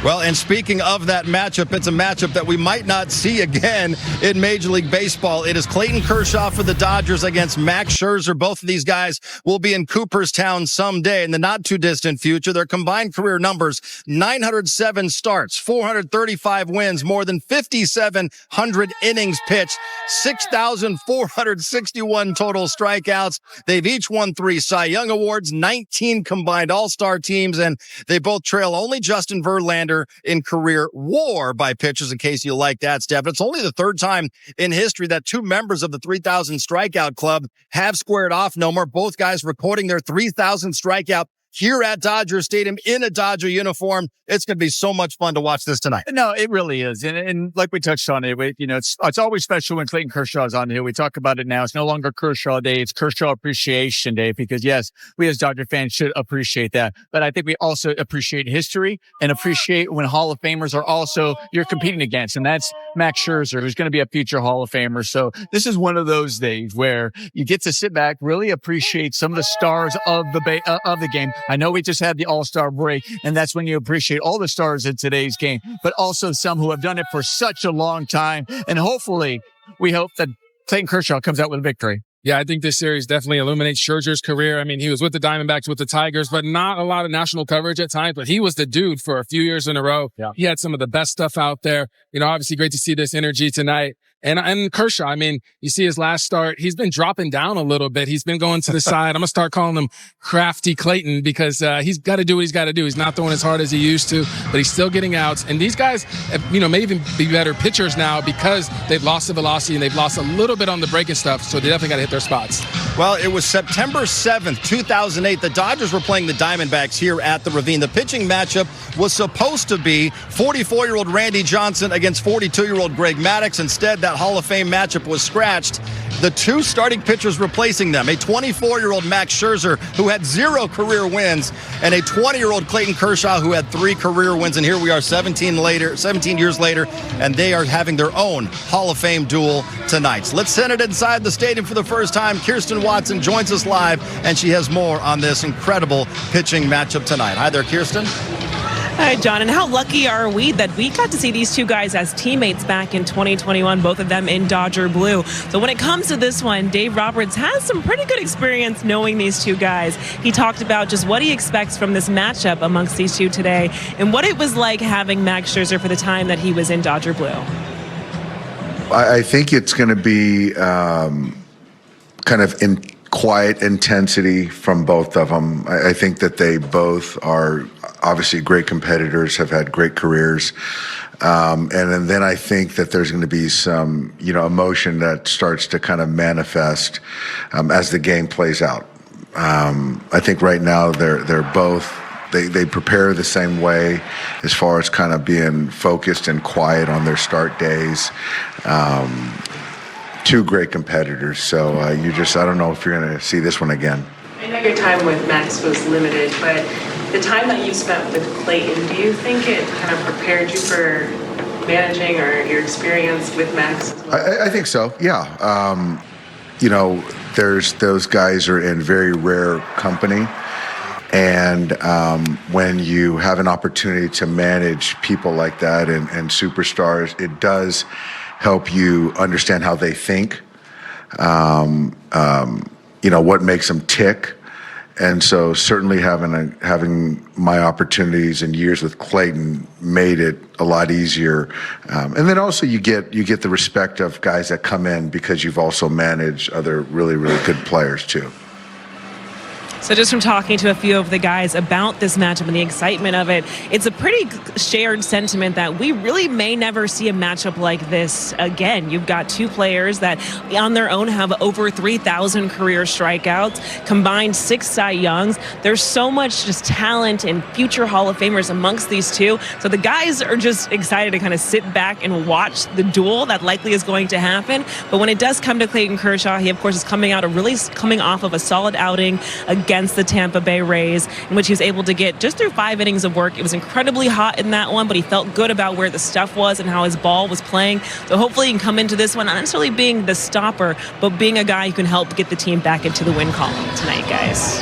Well, and speaking of that matchup, it's a matchup that we might not see again in Major League Baseball. It is Clayton Kershaw for the Dodgers against Max Scherzer. Both of these guys will be in Cooperstown someday in the not-too-distant future. Their combined career numbers, 907 starts, 435 wins, more than 5,700 innings pitched, 6,461 total strikeouts. They've each won 3 Cy Young Awards, 19 combined All-Star teams, and they both trail only Justin Verlander in career WAR by pitchers, in case you like that, Steph. It's only the 3rd time in history that 2 members of the 3,000 strikeout club have squared off. No more. Both guys recording their 3,000 strikeout here at Dodger Stadium in a Dodger uniform. It's going to be so much fun to watch this tonight. No, it really is. And like we touched on it, it's always special when Clayton Kershaw is on here. We talk about it now. It's no longer Kershaw Day. It's Kershaw Appreciation Day because, yes, we as Dodger fans should appreciate that. But I think we also appreciate history and appreciate when Hall of Famers are also you're competing against. And that's Max Scherzer, who's going to be a future Hall of Famer. So this is one of those days where you get to sit back, really appreciate some of the stars of the game. I know we just had the All-Star break, and that's when you appreciate all the stars in today's game, but also some who have done it for such a long time. And hopefully, we hope that Clayton Kershaw comes out with a victory. Yeah, I think this series definitely illuminates Scherzer's career. I mean, he was with the Diamondbacks, with the Tigers, but not a lot of national coverage at times, but he was the dude for a few years in a row. Yeah. He had some of the best stuff out there. Obviously great to see this energy tonight. And Kershaw, I mean, you see his last start, he's been dropping down a little bit. He's been going to the side. I'm going to start calling him Crafty Clayton because he's got to do what he's got to do. He's not throwing as hard as he used to, but he's still getting outs. And these guys, may even be better pitchers now because they've lost the velocity and they've lost a little bit on the breaking stuff. So they definitely got to hit their spots. Well, it was September 7th, 2008. The Dodgers were playing the Diamondbacks here at the Ravine. The pitching matchup was supposed to be 44-year-old Randy Johnson against 42-year-old Greg Maddux. Instead, that Hall of Fame matchup was scratched. The 2 starting pitchers replacing them, a 24-year-old Max Scherzer who had 0 career wins, and a 20-year-old Clayton Kershaw who had 3 career wins. And here we are 17 years later, and they are having their own Hall of Fame duel tonight. So let's send it inside the stadium for the first time. Kirsten Watson joins us live, and she has more on this incredible pitching matchup tonight. Hi there, Kirsten. Hi, John. And how lucky are we that we got to see these 2 guys as teammates back in 2021, both of them in Dodger blue. So when it comes to this one, Dave Roberts has some pretty good experience knowing these 2 guys. He talked about just what he expects from this matchup amongst these 2 today and what it was like having Max Scherzer for the time that he was in Dodger blue. I think it's going to be kind of in quiet intensity from both of them. I think that they both are obviously great competitors, have had great careers. And then I think that there's going to be some, emotion that starts to kind of manifest as the game plays out. I think right now they're both, they prepare the same way as far as kind of being focused and quiet on their start days. 2 great competitors, so I don't know if you're going to see this one again. I know your time with Max was limited, but the time that you spent with Clayton, do you think it kind of prepared you for managing or your experience with Max as well? I think so, yeah. There's those guys are in very rare company, and when you have an opportunity to manage people like that and superstars, it does help you understand how they think, what makes them tick. And so certainly having my opportunities and years with Clayton made it a lot easier. And then also you get the respect of guys that come in because you've also managed other really, really good players too. So just from talking to a few of the guys about this matchup and the excitement of it, it's a pretty shared sentiment that we really may never see a matchup like this again. You've got 2 players that on their own have over 3,000 career strikeouts, combined 6 Cy Youngs. There's so much just talent and future Hall of Famers amongst these 2. So the guys are just excited to kind of sit back and watch the duel that likely is going to happen. But when it does come to Clayton Kershaw, he of course is coming off of a solid outing against against the Tampa Bay Rays, in which he was able to get just through 5 innings of work. It was incredibly hot in that one, but he felt good about where the stuff was and how his ball was playing. So hopefully he can come into this one not necessarily being the stopper, but being a guy who can help get the team back into the win column tonight, guys.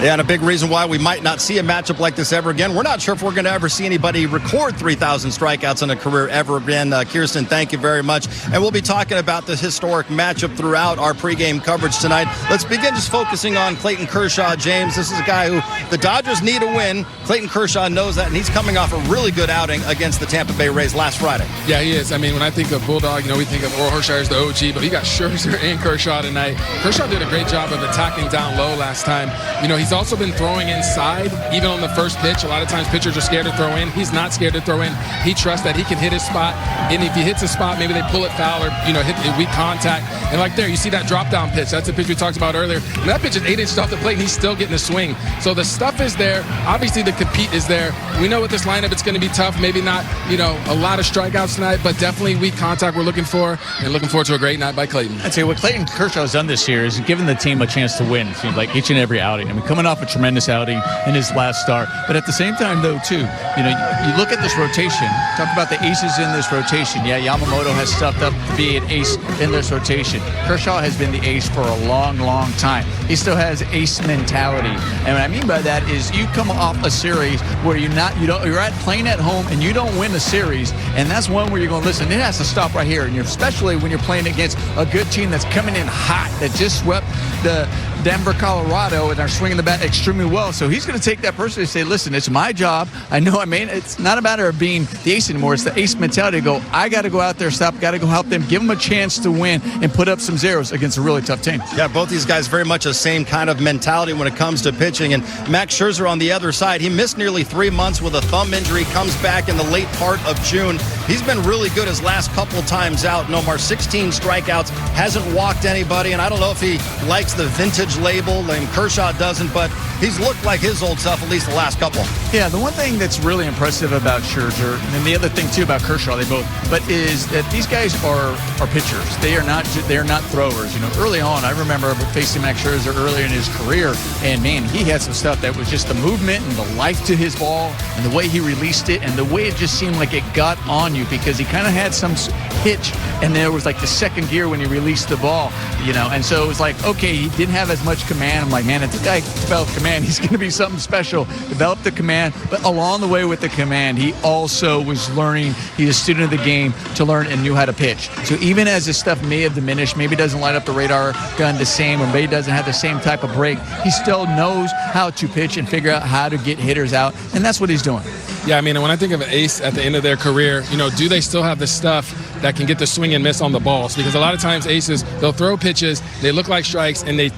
Yeah, and a big reason why we might not see a matchup like this ever again. We're not sure if we're going to ever see anybody record 3,000 strikeouts in a career ever again. Kirsten, thank you very much. And we'll be talking about this historic matchup throughout our pregame coverage tonight. Let's begin just focusing on Clayton Kershaw, James. This is a guy who the Dodgers need a win. Clayton Kershaw knows that, and he's coming off a really good outing against the Tampa Bay Rays last Friday. Yeah, he is. I mean, when I think of Bulldog, we think of Oral Hershiser as the OG, but he got Scherzer and Kershaw tonight. Kershaw did a great job of attacking down low last time. He's also been throwing inside, even on the first pitch. A lot of times pitchers are scared to throw in. He's not scared to throw in. He trusts that he can hit his spot, and if he hits a spot, maybe they pull it foul or hit weak contact. And like there, you see that drop down pitch. That's the pitch we talked about earlier. And that pitch is 8 inches off the plate, and he's still getting a swing. So the stuff is there. Obviously, the compete is there. We know with this lineup, it's going to be tough. Maybe not, a lot of strikeouts tonight, but definitely weak contact we're looking for, and looking forward to a great night by Clayton. I'd say what Clayton Kershaw has done this year is given the team a chance to win. It seems like each and every outing. Coming off a tremendous outing in his last start, but at the same time, though, too, you look at this rotation. Talk about the aces in this rotation. Yeah, Yamamoto has stepped up to be an ace in this rotation. Kershaw has been the ace for a long, long time. He still has ace mentality, and what I mean by that is you come off a series where you're playing at home and you don't win the series, and that's one where you're going, listen, it has to stop right here. And especially when you're playing against a good team that's coming in hot, that just swept the Denver, Colorado, and are swinging the bat extremely well. So he's going to take that person and say, listen, it's my job. I know it's not a matter of being the ace anymore. It's the ace mentality to go, I got to go out there, got to go help them, give them a chance to win and put up some zeros against a really tough team. Yeah, both these guys very much the same kind of mentality when it comes to pitching. And Max Scherzer on the other side, he missed nearly 3 months with a thumb injury, comes back in the late part of June. He's been really good his last couple times out. Nomar, 16 strikeouts, hasn't walked anybody, and I don't know if he likes the vintage label, and Kershaw doesn't, but he's looked like his old self at least the last couple. Yeah, the one thing that's really impressive about Scherzer, and the other thing too about Kershaw, is that these guys are pitchers. They are not throwers. Early on, I remember facing Max Scherzer earlier in his career, and man, he had some stuff that was just the movement and the life to his ball, and the way he released it, and the way it just seemed like it got on you, because he kind of had some hitch, and there was like the second gear when he released the ball, and so it was like, okay, he didn't have as much command. I'm like, man, if the guy developed command, he's going to be something special. Developed the command, but along the way with the command, he also was learning. He's a student of the game to learn and knew how to pitch. So even as his stuff may have diminished, maybe doesn't light up the radar gun the same, or maybe doesn't have the same type of break, he still knows how to pitch and figure out how to get hitters out, and that's what he's doing. Yeah, when I think of an ace at the end of their career, do they still have the stuff that can get the swing and miss on the balls? Because a lot of times aces, they'll throw pitches, they look like strikes, and the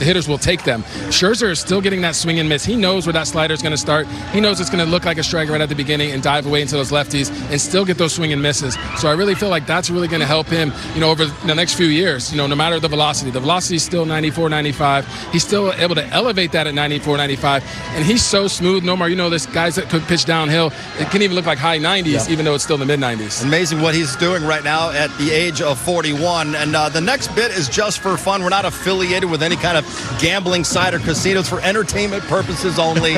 hitters will take them. Scherzer is still getting that swing and miss. He knows where that slider is going to start. He knows it's going to look like a strike right at the beginning and dive away into those lefties and still get those swing and misses. So I really feel like that's really going to help him, over the next few years, no matter the velocity. The velocity is still 94, 95. He's still able to elevate that at 94, 95. And he's so smooth. Nomar, this guys that could pitch downhill, it can even look like high 90s, even though it's still in the mid-90s. Amazing what he's doing right now at the age of 41. And the next bit is just for fun. We're not affiliated with any kind of gambling site or casinos, for entertainment purposes only.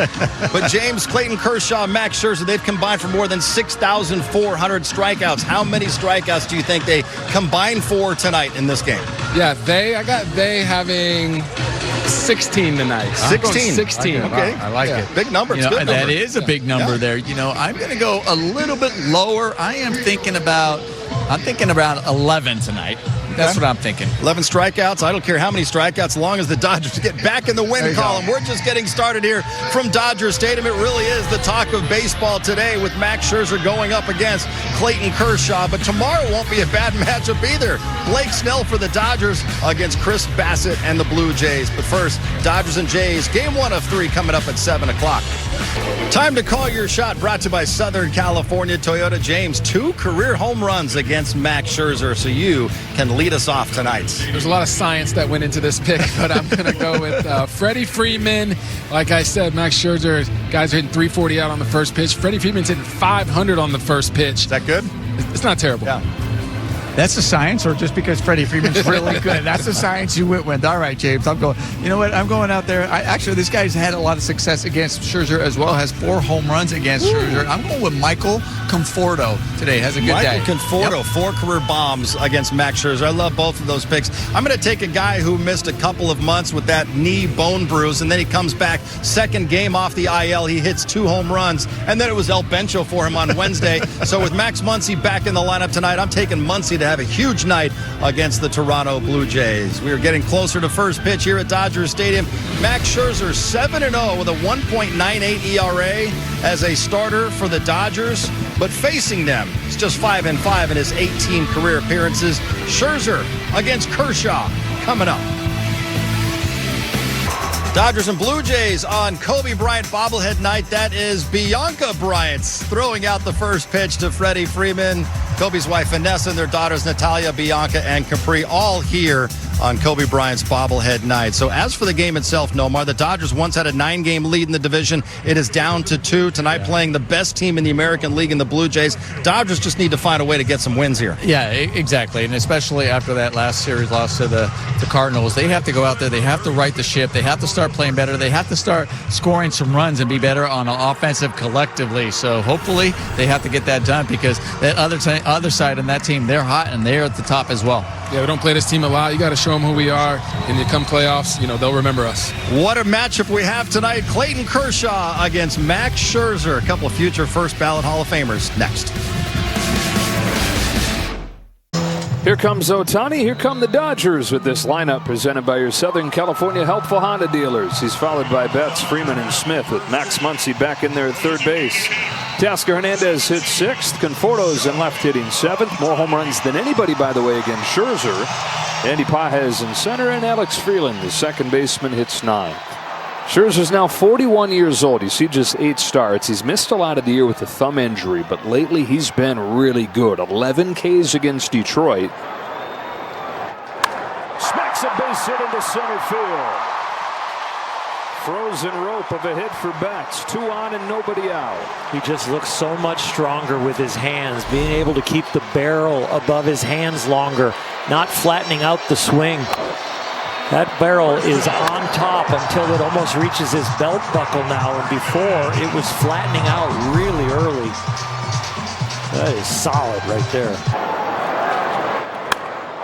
But James, Clayton Kershaw, Max Scherzer, they've combined for more than 6,400 strikeouts. How many strikeouts do you think they combined for tonight in this game? Yeah, I got they having 16 tonight. 16. Okay. I like it. Big number. It's good that number. is a big number there. I'm going to go a little bit lower. I'm thinking about 11 tonight. That's what I'm thinking. 11 strikeouts. I don't care how many strikeouts, as long as the Dodgers get back in the win column. We're just getting started here from Dodger Stadium. It really is the talk of baseball today, with Max Scherzer going up against Clayton Kershaw. But tomorrow won't be a bad matchup either. Blake Snell for the Dodgers against Chris Bassett and the Blue Jays. But first, Dodgers and Jays, game 1 of 3 coming up at 7 o'clock. Time to call your shot, brought to you by Southern California Toyota. James, 2 career home runs against Max Scherzer, so you can lead us off tonight. There's a lot of science that went into this pick, but I'm going to go with Freddie Freeman. Like I said, Max Scherzer, guys are hitting 340 out on the first pitch. Freddie Freeman's hitting 500 on the first pitch. Is that good? It's not terrible. Yeah. That's a science, or just because Freddie Freeman's really good? That's the science you went with. All right, James. I'm going. You know what? I'm going out there. Actually, this guy's had a lot of success against Scherzer as well. Has 4 home runs against Scherzer. I'm going with Michael Conforto today. Has a good day. Michael Conforto, 4 career bombs against Max Scherzer. I love both of those picks. I'm going to take a guy who missed a couple of months with that knee bone bruise, and then he comes back. Second game off the IL, he hits 2 home runs, and then it was El Bencho for him on Wednesday. So with Max Muncy back in the lineup tonight, I'm taking Muncy to have a huge night against the Toronto Blue Jays. We are getting closer to first pitch here at Dodger Stadium. Max Scherzer 7-0 with a 1.98 ERA as a starter for the Dodgers, but facing them, it's just 5-5 in his 18 career appearances. Scherzer against Kershaw coming up. Dodgers and Blue Jays on Kobe Bryant bobblehead night. That is Bianca Bryant throwing out the first pitch to Freddie Freeman. Kobe's wife Vanessa and their daughters Natalia, Bianca, and Capri all here on Kobe Bryant's bobblehead night. So as for the game itself, Nomar, the Dodgers once had a 9-game lead in the division. It is down to 2. Tonight playing the best team in the American League in the Blue Jays. Dodgers just need to find a way to get some wins here. Yeah, exactly. And especially after that last series loss to the Cardinals, they have to go out there. They have to right the ship. They have to start playing better. They have to start scoring some runs and be better on an offensive collectively. So hopefully they have to get that done, because that other side on that team, they're hot and they're at the top as well. Yeah, we don't play this team a lot. You got to show them who we are, and you come playoffs, they'll remember us. What a matchup we have tonight. Clayton Kershaw against Max Scherzer. A couple of future first ballot Hall of Famers next. Here comes Ohtani. Here come the Dodgers with this lineup presented by your Southern California helpful Honda dealers. He's followed by Betts, Freeman, and Smith, with Max Muncy back in there at third base. Teoscar Hernandez hits 6th. Conforto's in left hitting 7th. More home runs than anybody, by the way, against Scherzer. Andy Pages in center, and Alex Freeland, the second baseman, hits 9th. Scherzer's now 41 years old. You see, just 8 starts. He's missed a lot of the year with a thumb injury, but lately he's been really good. 11 Ks against Detroit. Smacks a base hit into center field. Frozen rope of a hit for Betts. 2 on and nobody out. He just looks so much stronger with his hands, being able to keep the barrel above his hands longer, not flattening out the swing. That barrel is on top until it almost reaches his belt buckle now, and before it was flattening out really early. That is solid right there.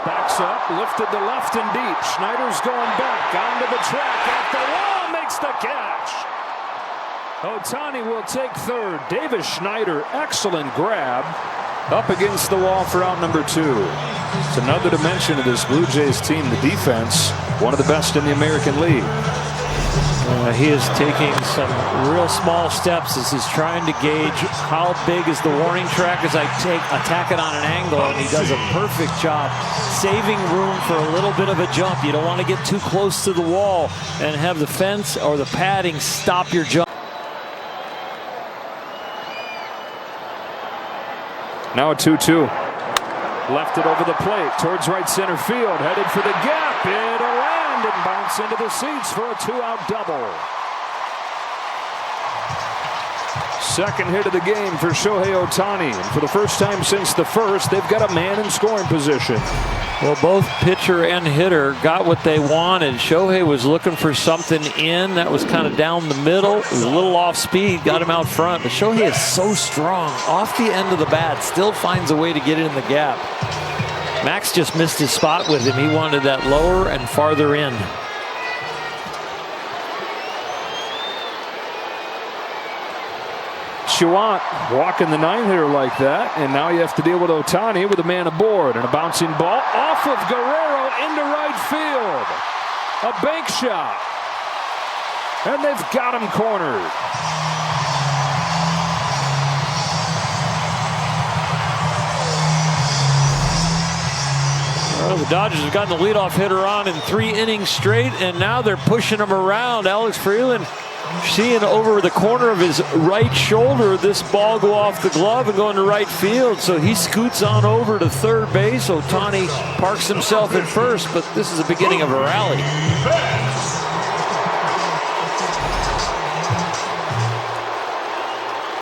Backs up, lifted to left and deep. Schneider's going back onto the track at the wall, makes the catch. Ohtani will take third. Davis Schneider, excellent grab. Up against the wall for out number 2. It's another dimension of this Blue Jays team, the defense, one of the best in the American League. He is taking some real small steps as he's trying to gauge how big is the warning track as I attack it on an angle, and he does a perfect job saving room for a little bit of a jump. You don't want to get too close to the wall and have the fence or the padding stop your jump. Now a 2-2. Left it over the plate towards right center field. Headed for the gap. It'll land and bounce into the seats for a 2-out double. Second hit of the game for Shohei Ohtani. And for the first time since the first, they've got a man in scoring position. Well, both pitcher and hitter got what they wanted. Shohei was looking for something in that was kind of down the middle. It was a little off speed, got him out front. But Shohei is so strong. Off the end of the bat, still finds a way to get it in the gap. Max just missed his spot with him. He wanted that lower and farther in. Chouat walking the 9-hitter like that, and now you have to deal with Ohtani with a man aboard, and a bouncing ball off of Guerrero into right field. A bank shot, and they've got him cornered. Well, the Dodgers have gotten the leadoff hitter on in 3 innings straight, and now they're pushing him around. Alex Freeland seeing over the corner of his right shoulder this ball go off the glove and go into right field. So he scoots on over to third base. Ohtani parks himself at first, but this is the beginning of a rally.